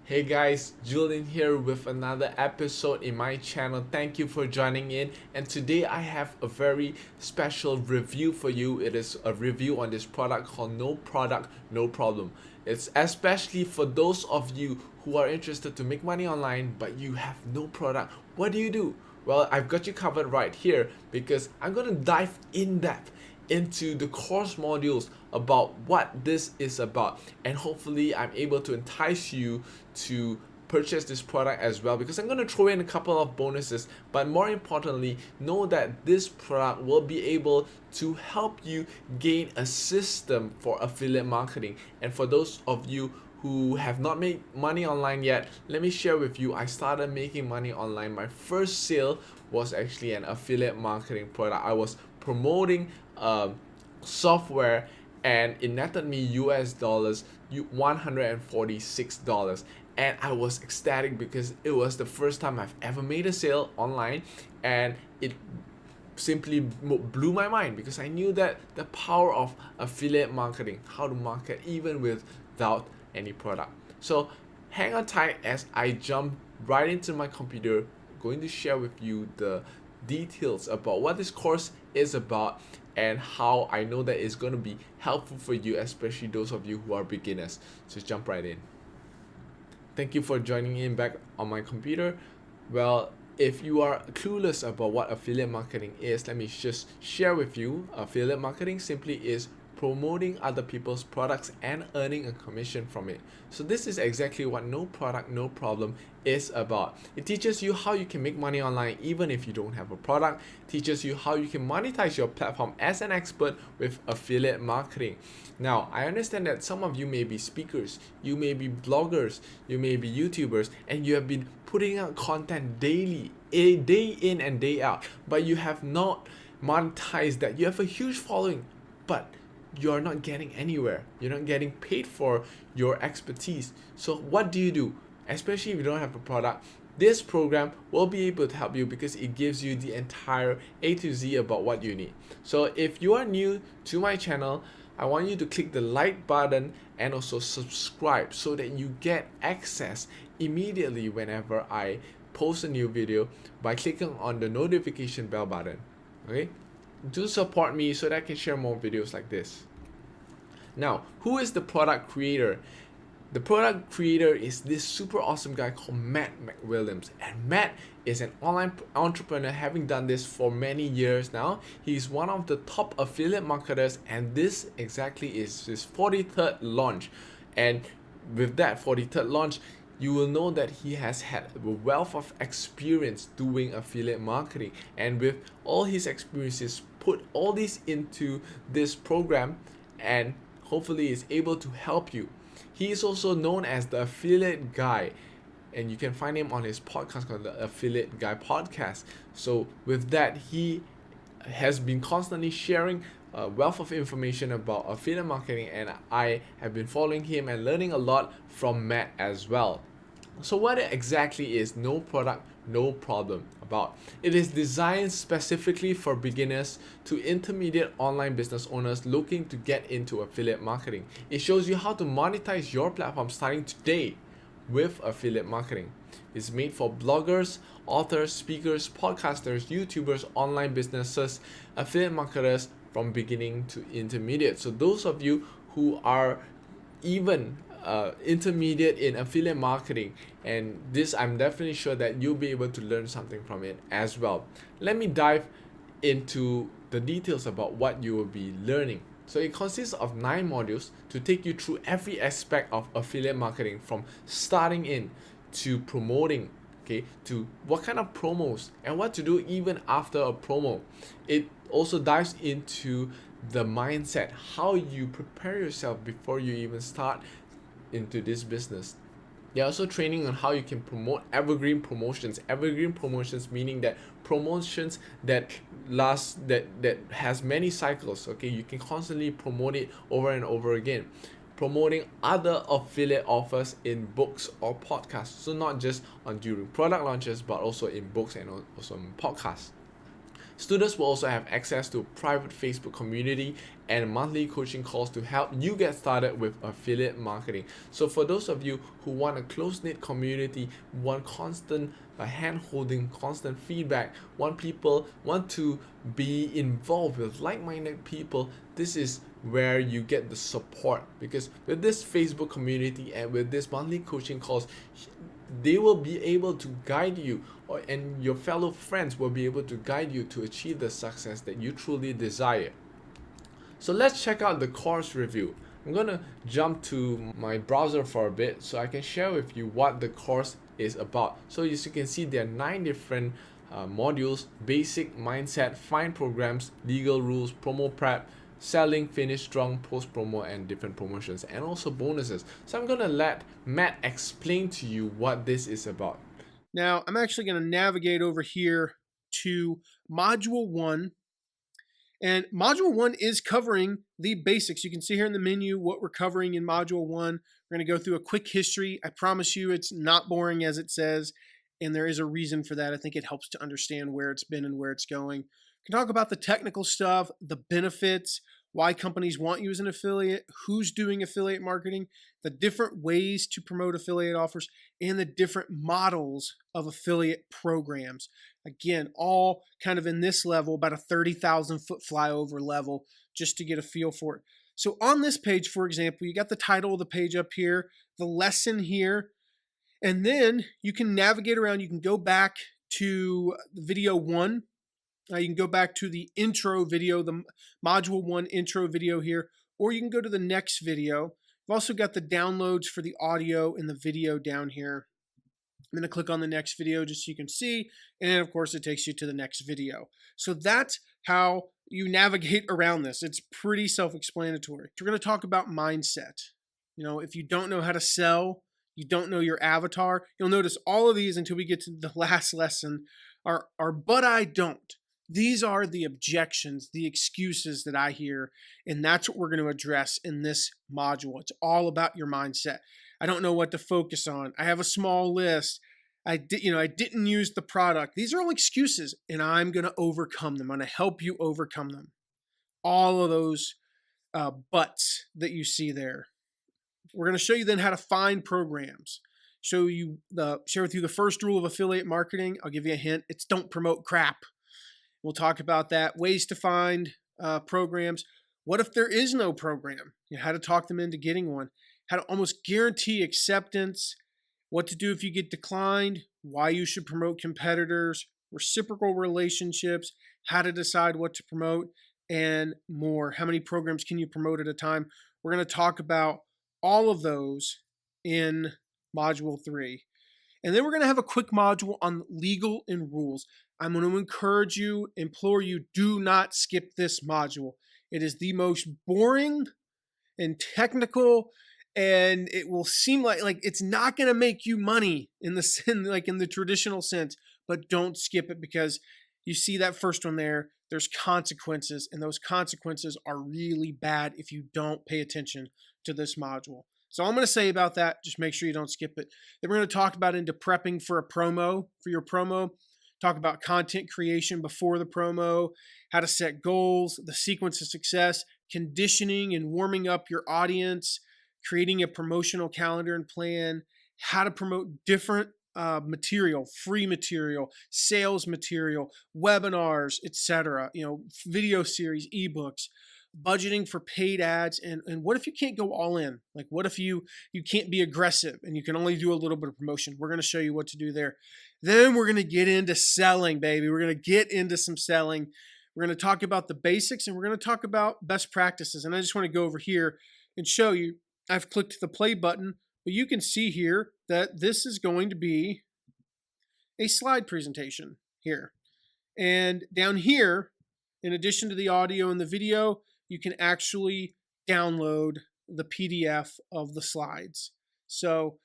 Hey guys, Julian here with another episode in my channel. Thank you for joining in, and today I have a very special review for you. It is a review on this product called No Product, No Problem. It's especially for those of you who are interested to make money online but you have no product. What do? Well, I've got you covered right here because I'm going to dive in depth into the course modules about what this is about, and hopefully I'm able to entice you to purchase this product as well, because I'm going to throw in a couple of bonuses, but more importantly, know that this product will be able to help you gain a system for affiliate marketing. And for those of you who have not made money online yet, let me share with you, I started making money online. My first sale was actually an affiliate marketing product. I was promoting software, and it netted me US dollars $146, and I was ecstatic because it was the first time I've ever made a sale online, and it simply blew my mind because I knew that the power of affiliate marketing, how to market even without any product. So hang on tight as I jump right into my computer, going to share with you the details about what this course is about and how I know that it's going to be helpful for you, especially those of you who are beginners. So jump right in. Thank you for joining in back on my computer. Well, if you are clueless about what affiliate marketing is, let me just share with you. Affiliate marketing simply is promoting other people's products and earning a commission from it. So this is exactly what No Product, No Problem is about. It teaches you how you can make money online even if you don't have a product. It teaches you how you can monetize your platform as an expert with affiliate marketing. Now, I understand that some of you may be speakers, you may be bloggers, you may be YouTubers, and you have been putting out content daily, day in and day out, but you have not monetized that. You have a huge following, but you're not getting anywhere. You're not getting paid for your expertise. So what do? Especially if you don't have a product, this program will be able to help you because it gives you the entire A to Z about what you need. So if you are new to my channel, I want you to click the like button and also subscribe so that you get access immediately whenever I post a new video by clicking on the notification bell button. Okay? Do support me so that I can share more videos like this. Now, who is the product creator? The product creator is this super awesome guy called Mcwilliams, and Matt is an online entrepreneur having done this for many years now. He's one of the top affiliate marketers, and this exactly is his 43rd launch. And with that 43rd launch, you will know that he has had a wealth of experience doing affiliate marketing, and with all his experiences, put all this into this program and hopefully is able to help you. He is also known as the Affiliate Guy, and you can find him on his podcast called the Affiliate Guy Podcast. So with that, he has been constantly sharing a wealth of information about affiliate marketing, and I have been following him and learning a lot from Matt as well. So what exactly is No Product, No Problem about? It is designed specifically for beginners to intermediate online business owners looking to get into affiliate marketing. It shows you how to monetize your platform starting today with affiliate marketing. It's made for bloggers, authors, speakers, podcasters, YouTubers, online businesses, affiliate marketers from beginning to intermediate. So those of you who are even intermediate in affiliate marketing, and this I'm definitely sure that you'll be able to learn something from it as well. Let me dive into the details about what you will be learning. So it consists of 9 modules to take you through every aspect of affiliate marketing, from starting in to promoting, okay, to what kind of promos and what to do even after a promo. It also dives into the mindset, how you prepare yourself before you even start into this business. They're also training on how you can promote evergreen promotions. Evergreen promotions meaning that promotions that last, that has many cycles. Okay, you can constantly promote it over and over again. Promoting other affiliate offers in books or podcasts. So not just on during product launches, but also in books and also in podcasts. Students will also have access to private Facebook community and monthly coaching calls to help you get started with affiliate marketing. So for those of you who want a close-knit community, want constant hand-holding, constant feedback, want to be involved with like-minded people, this is where you get the support, because with this Facebook community and with this monthly coaching calls, they will be able to guide you, and your fellow friends will be able to guide you to achieve the success that you truly desire. So let's check out the course review. I'm gonna jump to my browser for a bit so I can share with you what the course is about. So as you can see, there are 9 different modules: basic, mindset, find programs, legal rules, promo prep, selling, finish strong, post promo, and different promotions, and also bonuses. So I'm gonna let Matt explain to you what this is about. Now I'm actually going to navigate over here to module 1. And module 1 is covering the basics. You can see here in the menu what we're covering in module 1. We're going to go through a quick history. I promise you it's not boring as it says, and there is a reason for that. I think it helps to understand where it's been and where it's going. We can talk about the technical stuff, the benefits, why companies want you as an affiliate, who's doing affiliate marketing, the different ways to promote affiliate offers, and the different models of affiliate programs. Again, all kind of in this level, about a 30,000 foot flyover level, just to get a feel for it. So on this page, for example, you got the title of the page up here, the lesson here, and then you can navigate around. You can go back to video 1. You can go back to the intro video, the module 1 intro video here, or you can go to the next video. You've also got the downloads for the audio and the video down here. I'm going to click on the next video just so you can see, and of course it takes you to the next video. So that's how you navigate around this. It's pretty self-explanatory. We're going to talk about mindset. If you don't know how to sell, you don't know your avatar, you'll notice all of these until we get to the last lesson are but I don't. These are the objections, the excuses that I hear, and that's what we're going to address in this module. It's all about your mindset. I don't know what to focus on. I have a small list. I didn't use the product. These are all excuses, and I'm going to overcome them. I'm going to help you overcome them. All of those buts that you see there. We're going to show you then how to find programs. Share with you the first rule of affiliate marketing. I'll give you a hint. It's don't promote crap. We'll talk about that. Ways to find programs. What if there is no program? How to talk them into getting one. How to almost guarantee acceptance. What to do if you get declined. Why you should promote competitors. Reciprocal relationships. How to decide what to promote. And more. How many programs can you promote at a time? We're going to talk about all of those in module 3. And then we're going to have a quick module on legal and rules. I'm going to implore you, do not skip this module. It is the most boring and technical, and it will seem like it's not going to make you money in the traditional sense, but don't skip it, because you see that first one there, there's consequences, and those consequences are really bad if you don't pay attention to this module. So I'm going to say about that, just make sure you don't skip it. Then we're going to talk about into prepping for your promo, talk about content creation before the promo, how to set goals, the sequence of success, conditioning and warming up your audience, creating a promotional calendar and plan, how to promote different material, free material, sales material, webinars, etc., video series, ebooks, budgeting for paid ads, and what if you can't go all in? Like, what if you can't be aggressive and you can only do a little bit of promotion? We're going to show you what to do there. Then we're going to get into selling, baby. We're going to get into some selling. We're going to talk about the basics, and we're going to talk about best practices. And I just want to go over here and show you. I've clicked the play button, but you can see here that this is going to be a slide presentation here. And down here, in addition to the audio and the video, you can actually download the PDF of the slides. So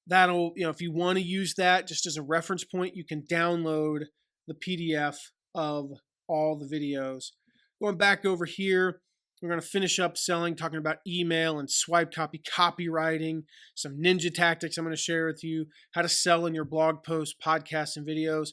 that'll, if you want to use that just as a reference point, you can download the PDF of all the videos. Going back over here, we're going to finish up selling, talking about email and swipe copy, copywriting, some ninja tactics I'm going to share with you, how to sell in your blog posts, podcasts, and videos.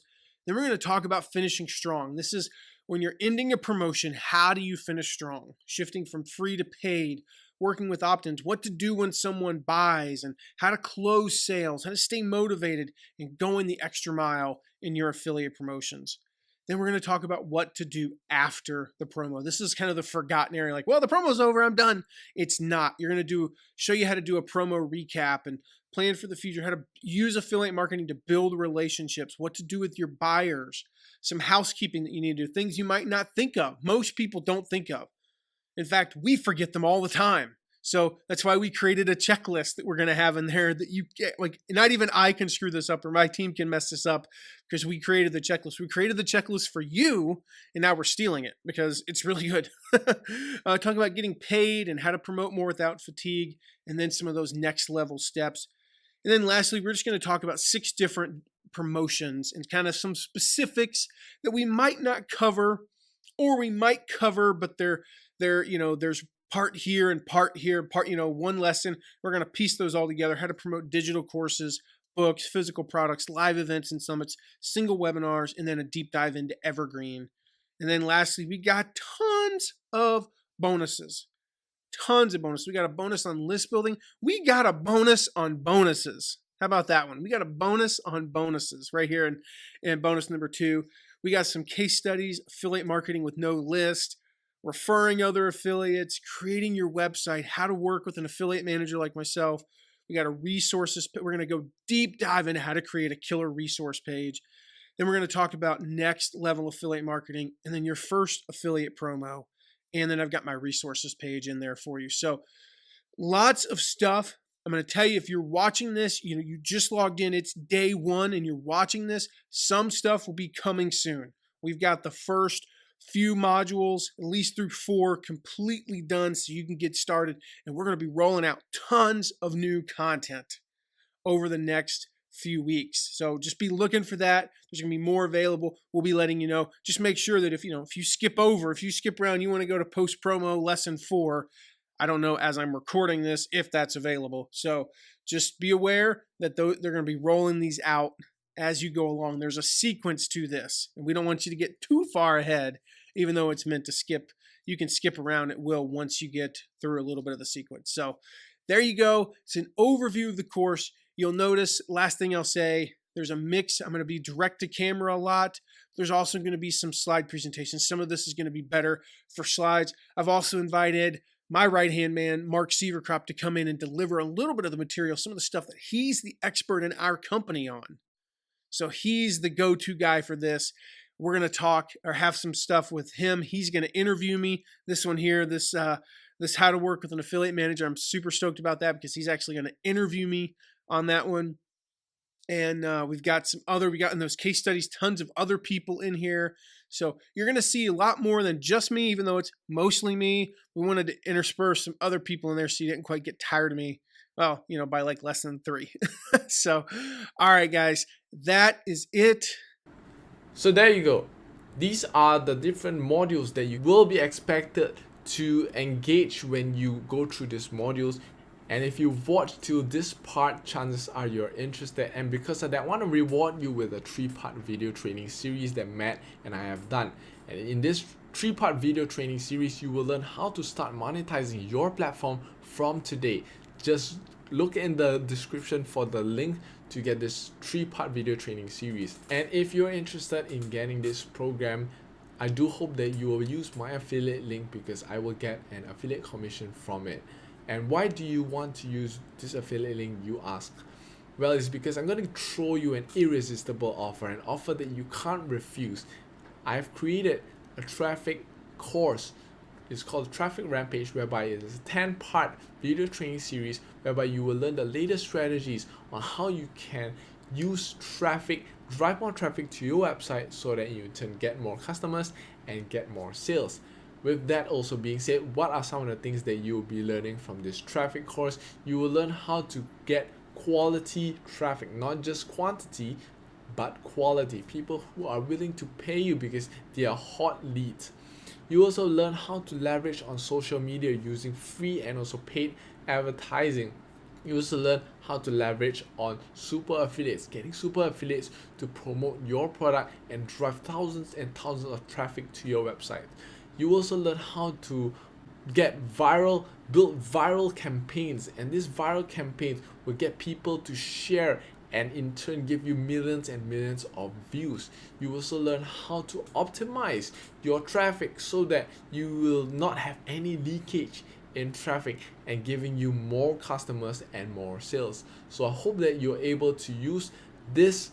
Then we're going to talk about finishing strong. This is when you're ending a promotion, how do you finish strong? Shifting from free to paid, working with opt-ins, what to do when someone buys, and how to close sales, how to stay motivated and going the extra mile in your affiliate promotions. Then we're going to talk about what to do after the promo. This is kind of the forgotten area. Like, well, the promo's over, I'm done. It's not. You're going to show you how to do a promo recap and plan for the future, how to use affiliate marketing to build relationships, what to do with your buyers, some housekeeping that you need to do, things you might not think of. Most people don't think of. In fact, we forget them all the time. So that's why we created a checklist that we're going to have in there that you get, like, not even I can screw this up or my team can mess this up because we created the checklist. We created the checklist for you, and now we're stealing it because it's really good. Talking about getting paid and how to promote more without fatigue, and then some of those next level steps. And then lastly, we're just going to talk about 6 different promotions and kind of some specifics that we might not cover, or we might cover, but there's part here and part here, one lesson. We're going to piece those all together, how to promote digital courses, books, physical products, live events and summits, single webinars, and then a deep dive into Evergreen. And then lastly, we got tons of bonuses. Tons of bonuses. We got a bonus on list building. We got a bonus on bonuses. How about that one? We got a bonus on bonuses right here in bonus number 2. We got some case studies, affiliate marketing with no list, referring other affiliates, creating your website, how to work with an affiliate manager like myself. We got a resources. We're going to go deep dive into how to create a killer resource page. Then we're going to talk about next level affiliate marketing, and then your first affiliate promo. And then I've got my resources page in there for you. So lots of stuff. I'm going to tell you, if you're watching this, you just logged in, it's day 1 and you're watching this, some stuff will be coming soon. We've got the first few modules, at least through 4, completely done so you can get started. And we're going to be rolling out tons of new content over the next few weeks. So just be looking for that. There's going to be more available. We'll be letting you know. Just make sure that if you skip around, you want to go to post promo lesson 4, I don't know as I'm recording this if that's available. So just be aware that they're going to be rolling these out as you go along. There's a sequence to this, and we don't want you to get too far ahead, even though it's meant to skip. You can skip around at will once you get through a little bit of the sequence. So there you go. It's an overview of the course. You'll notice, last thing I'll say, there's a mix. I'm going to be direct to camera a lot. There's also going to be some slide presentations. Some of this is going to be better for slides. I've also invited my right-hand man, Mark Sieverkrop, to come in and deliver a little bit of the material, some of the stuff that he's the expert in our company on. So he's the go-to guy for this. We're going to talk or have some stuff with him. He's going to interview me. This one here, this how to work with an affiliate manager. I'm super stoked about that because he's actually going to interview me on that one. And we got in those case studies, tons of other people in here. So you're going to see a lot more than just me, even though it's mostly me. We wanted to intersperse some other people in there so you didn't quite get tired of me. Well, by like less than 3. So, all right, guys, that is it. So there you go. These are the different modules that you will be expected to engage when you go through these modules. And if you've watched till this part, chances are you're interested. And because of that, I want to reward you with a 3-part video training series that Matt and I have done. And in this 3-part video training series, you will learn how to start monetizing your platform from today. Just look in the description for the link to get this 3-part video training series. And if you're interested in getting this program, I do hope that you will use my affiliate link because I will get an affiliate commission from it. And why do you want to use this affiliate link, you ask? Well, it's because I'm going to throw you an irresistible offer, an offer that you can't refuse. I've created a traffic course. It's called Traffic Rampage, whereby it is a 10-part video training series whereby you will learn the latest strategies on how you can use traffic, drive more traffic to your website so that you in turn get more customers and get more sales. With that also being said, what are some of the things that you will be learning from this traffic course? You will learn how to get quality traffic, not just quantity, but quality. People who are willing to pay you because they are hot leads. You also learn how to leverage on social media using free and also paid advertising. You also learn how to leverage on super affiliates, getting super affiliates to promote your product and drive thousands and thousands of traffic to your website. You also learn how to build viral campaigns, and these viral campaigns will get people to share and in turn give you millions and millions of views. You also learn how to optimize your traffic so that you will not have any leakage in traffic and giving you more customers and more sales. So I hope that you're able to use this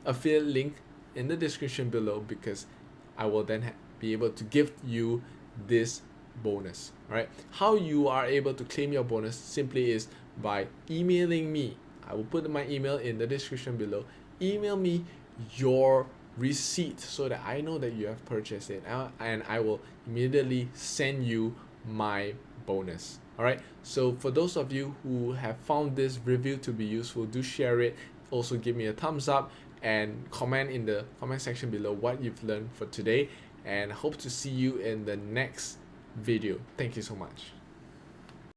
affiliate link in the description below, because I will then be able to give you this bonus. All right, how you are able to claim your bonus simply is by emailing me. I will put my email in the description below. Email me your receipt so that I know that you have purchased it, and I will immediately send you my bonus. All right, so for those of you who have found this review to be useful, do share it. Also give me a thumbs up and comment in the comment section below what you've learned for today, and hope to see you in the next video. Thank you so much.